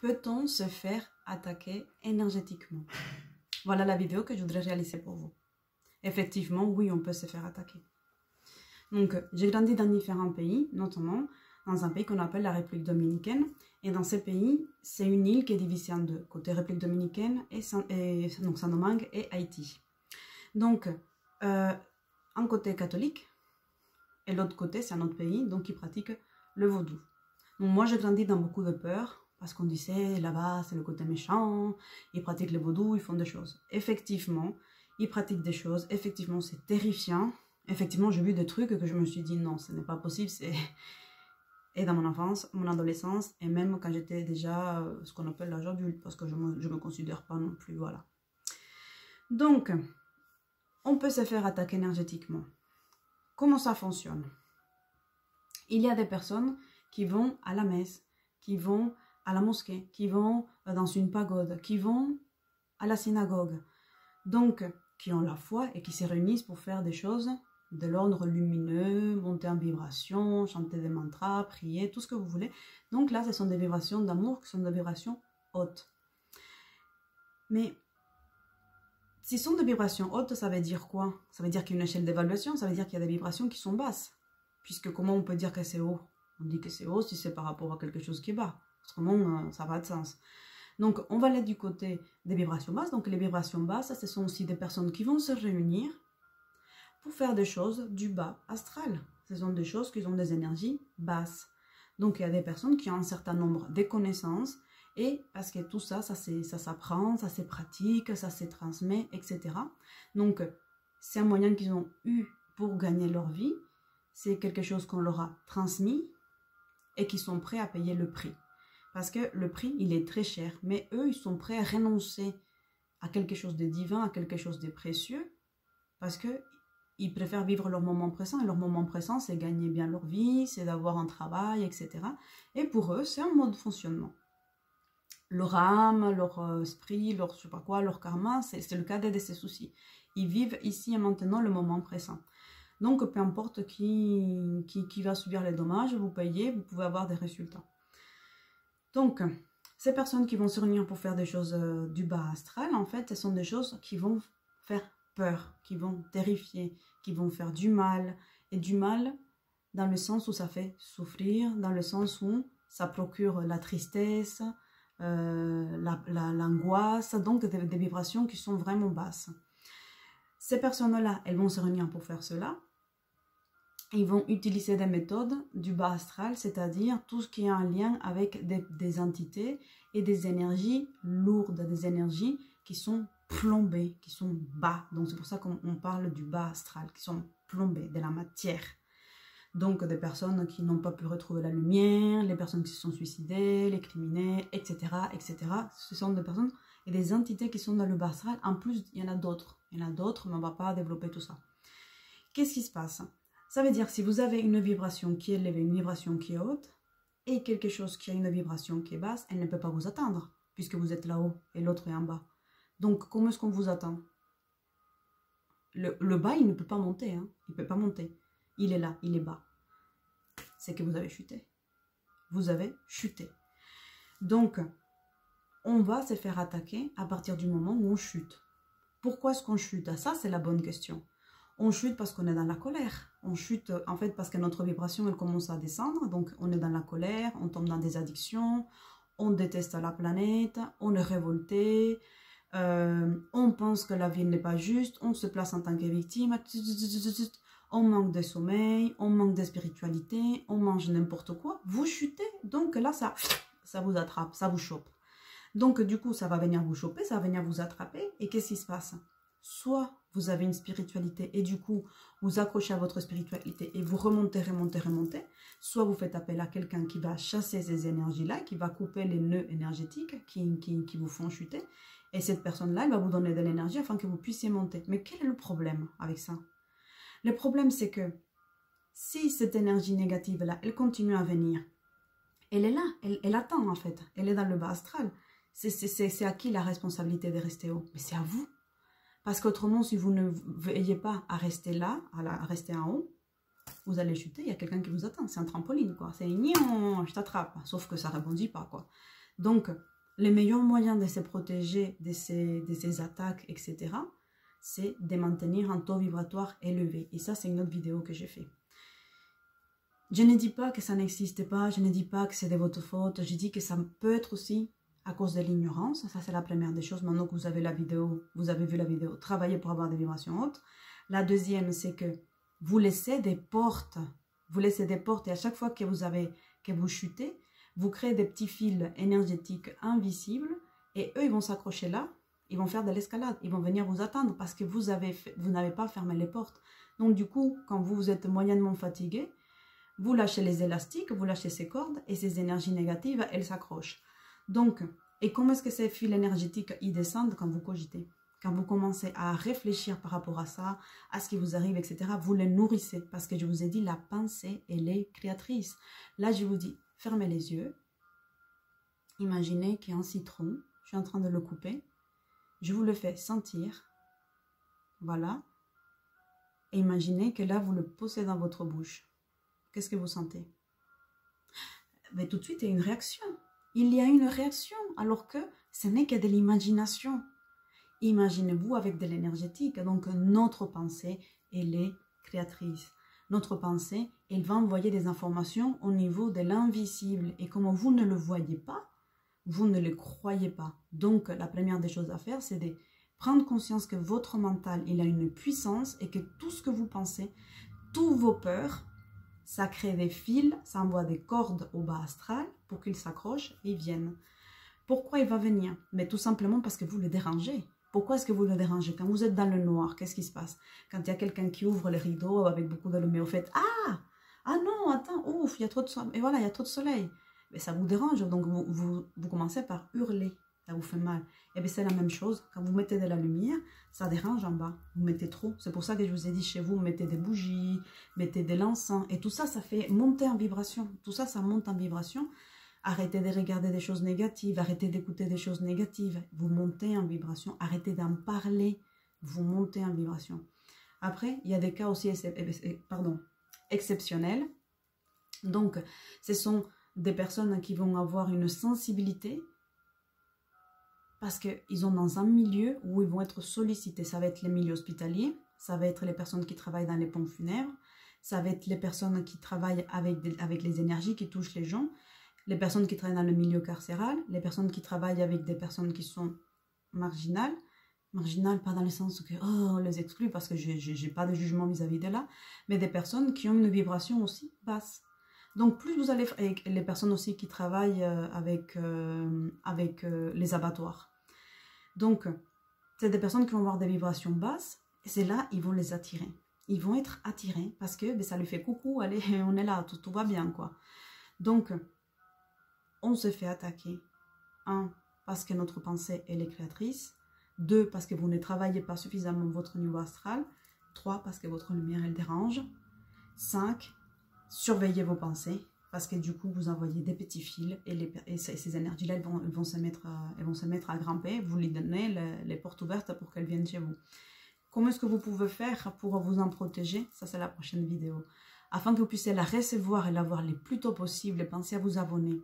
peut-on se faire attaquer énergétiquement? Voilà la vidéo que je voudrais réaliser pour vous. Effectivement, oui, on peut se faire attaquer. Donc, j'ai grandi dans différents pays, notamment dans un pays qu'on appelle la République dominicaine. Et dans ce pays, c'est une île qui est divisée en deux, côté République dominicaine et donc Saint-Domingue et Haïti. Donc, un côté catholique, et l'autre côté, c'est un autre pays, donc qui pratique le vaudou. Donc, moi, j'ai grandi dans beaucoup de peur, parce qu'on disait, là-bas, c'est le côté méchant, ils pratiquent le vaudou, ils font des choses. Effectivement, ils pratiquent des choses, effectivement, c'est terrifiant. Effectivement, j'ai vu des trucs que je me suis dit, non, ce n'est pas possible, c'est... Et dans mon enfance, mon adolescence, et même quand j'étais déjà ce qu'on appelle l'âge adulte, parce que je me considère pas non plus, voilà. Donc, on peut se faire attaquer énergétiquement. Comment ça fonctionne? Il y a des personnes qui vont à la messe, qui vont à la mosquée, qui vont dans une pagode, qui vont à la synagogue. Donc, qui ont la foi et qui se réunissent pour faire des choses de l'ordre lumineux, monter en vibration, chanter des mantras, prier, tout ce que vous voulez. Donc là, ce sont des vibrations d'amour qui sont des vibrations hautes. Mais si ce sont des vibrations hautes, ça veut dire quoi? Ça veut dire qu'il y a une échelle d'évaluation, ça veut dire qu'il y a des vibrations qui sont basses. Puisque comment on peut dire que c'est haut? On dit que c'est haut si c'est par rapport à quelque chose qui est bas. Autrement, ça n'a pas de sens. Donc, on va aller du côté des vibrations basses. Donc, les vibrations basses, ce sont aussi des personnes qui vont se réunir pour faire des choses du bas astral. Ce sont des choses qui ont des énergies basses. Donc, il y a des personnes qui ont un certain nombre de connaissances et parce que tout ça, ça s'apprend, ça se pratique, ça se transmet, etc. Donc, c'est un moyen qu'ils ont eu pour gagner leur vie. C'est quelque chose qu'on leur a transmis et qui sont prêts à payer le prix. Parce que le prix, il est très cher. Mais eux, ils sont prêts à renoncer à quelque chose de divin, à quelque chose de précieux. Parce qu'ils préfèrent vivre leur moment présent. Et leur moment présent, c'est gagner bien leur vie, c'est d'avoir un travail, etc. Et pour eux, c'est un mode de fonctionnement. Leur âme, leur esprit, leur je sais pas quoi, leur karma, c'est le cadet de ces soucis. Ils vivent ici et maintenant le moment présent. Donc, peu importe qui va subir les dommages, vous payez, vous pouvez avoir des résultats. Donc, ces personnes qui vont se réunir pour faire des choses du bas astral, en fait, ce sont des choses qui vont faire peur, qui vont terrifier, qui vont faire du mal. Et du mal dans le sens où ça fait souffrir, dans le sens où ça procure la tristesse, l'angoisse, donc des vibrations qui sont vraiment basses. Ces personnes-là, elles vont se réunir pour faire cela. Ils vont utiliser des méthodes du bas astral, c'est-à-dire tout ce qui est en lien avec des entités et des énergies lourdes, des énergies qui sont plombées, qui sont bas. Donc c'est pour ça qu'on parle du bas astral, qui sont plombées, de la matière. Donc des personnes qui n'ont pas pu retrouver la lumière, les personnes qui se sont suicidées, les criminels, etc., etc. Ce sont des personnes et des entités qui sont dans le bas astral. En plus, il y en a d'autres. Il y en a d'autres, mais on ne va pas développer tout ça. Qu'est-ce qui se passe? Ça veut dire que si vous avez une vibration qui est élevée, une vibration qui est haute, et quelque chose qui a une vibration qui est basse, elle ne peut pas vous atteindre, puisque vous êtes là-haut et l'autre est en bas. Donc, comment est-ce qu'on vous attend? Le bas, il ne peut pas monter. Hein. Il ne peut pas monter. Il est là, il est bas. C'est que vous avez chuté. Vous avez chuté. Donc, on va se faire attaquer à partir du moment où on chute. Pourquoi est-ce qu'on chute? Ça, c'est la bonne question. On chute parce qu'on est dans la colère. On chute en fait parce que notre vibration, elle commence à descendre. Donc, on est dans la colère, on tombe dans des addictions, on déteste la planète, on est révolté, on pense que la vie n'est pas juste, on se place en tant que victime, on manque de sommeil, on manque de spiritualité, on mange n'importe quoi. Vous chutez, donc là, ça vous attrape, ça vous chope. Donc, du coup, ça va venir vous choper, ça va venir vous attraper. Et qu'est-ce qui se passe? Soit vous avez une spiritualité et du coup, vous accrochez à votre spiritualité et vous remontez, soit vous faites appel à quelqu'un qui va chasser ces énergies-là, qui va couper les nœuds énergétiques qui vous font chuter. Et cette personne-là, elle va vous donner de l'énergie afin que vous puissiez monter. Mais quel est le problème avec ça? Le problème, c'est que si cette énergie négative-là, elle continue à venir, elle est là, elle attend en fait, elle est dans le bas astral. C'est à qui la responsabilité de rester haut? Mais c'est à vous. Parce qu'autrement, si vous ne veillez pas à rester là, à rester en haut, vous allez chuter, il y a quelqu'un qui vous attend. C'est un trampoline, quoi. C'est « je t'attrape », sauf que ça ne rebondit pas, quoi. Donc, le meilleur moyen de se protéger de ces attaques, etc., c'est de maintenir un taux vibratoire élevé. Et ça, c'est une autre vidéo que j'ai fait. Je ne dis pas que ça n'existe pas, je ne dis pas que c'est de votre faute, je dis que ça peut être aussi à cause de l'ignorance. Ça, c'est la première des choses. Maintenant que vous avez la vidéo, vous avez vu la vidéo, travaillez pour avoir des vibrations hautes. La deuxième, c'est que vous laissez des portes. Vous laissez des portes et à chaque fois que vous chutez, vous créez des petits fils énergétiques invisibles et eux, ils vont s'accrocher là, ils vont faire de l'escalade, ils vont venir vous attendre parce que vous n'avez pas fermé les portes. Donc du coup, quand vous êtes moyennement fatigué, vous lâchez les élastiques, vous lâchez ces cordes et ces énergies négatives, elles s'accrochent. Donc, et comment est-ce que ces fils énergétiques y descendent quand vous cogitez? Quand vous commencez à réfléchir par rapport à ça, à ce qui vous arrive, etc., vous les nourrissez. Parce que je vous ai dit, la pensée, elle est créatrice. Là, je vous dis, fermez les yeux. Imaginez qu'il y a un citron. Je suis en train de le couper. Je vous le fais sentir. Voilà. Et imaginez que là, vous le posez dans votre bouche. Qu'est-ce que vous sentez? Mais tout de suite, il y a une réaction. Il y a une réaction, alors que ce n'est que de l'imagination. Imaginez-vous avec de l'énergétique. Donc, notre pensée, elle est créatrice. Notre pensée, elle va envoyer des informations au niveau de l'invisible. Et comme vous ne le voyez pas, vous ne le croyez pas. Donc, la première des choses à faire, c'est de prendre conscience que votre mental, il a une puissance et que tout ce que vous pensez, tous vos peurs, ça crée des fils, ça envoie des cordes au bas astral pour qu'ils s'accrochent et viennent. Pourquoi il va venir? Mais tout simplement parce que vous le dérangez. Pourquoi est-ce que vous le dérangez? Quand vous êtes dans le noir, qu'est-ce qui se passe? Quand il y a quelqu'un qui ouvre les rideaux avec beaucoup de lumière, vous faites « Ah non, attends, ouf, il y a trop de soleil. » Et voilà, il y a trop de soleil. Mais ça vous dérange, donc vous commencez par hurler. Ça vous fait mal. Et bien c'est la même chose. Quand vous mettez de la lumière, ça dérange en bas. Vous mettez trop. C'est pour ça que je vous ai dit chez vous, mettez des bougies, mettez de l'encens. Et tout ça, ça fait monter en vibration. Tout ça, ça monte en vibration. Arrêtez de regarder des choses négatives, arrêtez d'écouter des choses négatives. Vous montez en vibration, arrêtez d'en parler, vous montez en vibration. Après, il y a des cas aussi exceptionnels. Donc, ce sont des personnes qui vont avoir une sensibilité parce qu'ils sont dans un milieu où ils vont être sollicités. Ça va être les milieux hospitaliers, ça va être les personnes qui travaillent dans les pompes funèbres, ça va être les personnes qui travaillent avec les énergies qui touchent les gens, les personnes qui travaillent dans le milieu carcéral, les personnes qui travaillent avec des personnes qui sont marginales. Marginales, pas dans le sens que on les exclut parce que je n'ai pas de jugement vis-à-vis de là, mais des personnes qui ont une vibration aussi basse. Donc plus vous allez, et les personnes aussi qui travaillent avec les abattoirs. Donc c'est des personnes qui vont avoir des vibrations basses, et c'est là ils vont les attirer. Ils vont être attirés parce que ça lui fait coucou, allez, on est là, tout va bien quoi. Donc on se fait attaquer. 1, parce que notre pensée elle est créatrice. 2, parce que vous ne travaillez pas suffisamment votre niveau astral. 3, parce que votre lumière elle dérange. 5, surveillez vos pensées, parce que du coup vous envoyez des petits fils et ces énergies-là elles vont se mettre à grimper. Vous lui donnez les portes ouvertes pour qu'elles viennent chez vous. Comment est-ce que vous pouvez faire pour vous en protéger? Ça c'est la prochaine vidéo. Afin que vous puissiez la recevoir et l'avoir le plus tôt possible, pensez à vous abonner.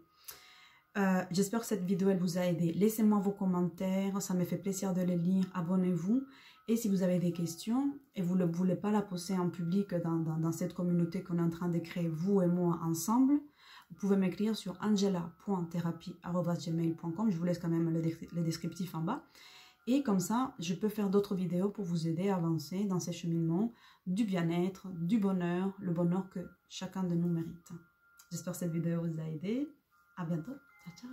J'espère que cette vidéo elle vous a aidé. Laissez-moi vos commentaires, ça me fait plaisir de les lire. Abonnez-vous. Et si vous avez des questions et vous ne voulez pas la poser en public dans cette communauté qu'on est en train de créer, vous et moi ensemble, vous pouvez m'écrire sur angela.therapie@gmail.com. Je vous laisse quand même le descriptif en bas. Et comme ça, je peux faire d'autres vidéos pour vous aider à avancer dans ces cheminements du bien-être, du bonheur, le bonheur que chacun de nous mérite. J'espère que cette vidéo vous a aidé. À bientôt. Ciao, ciao.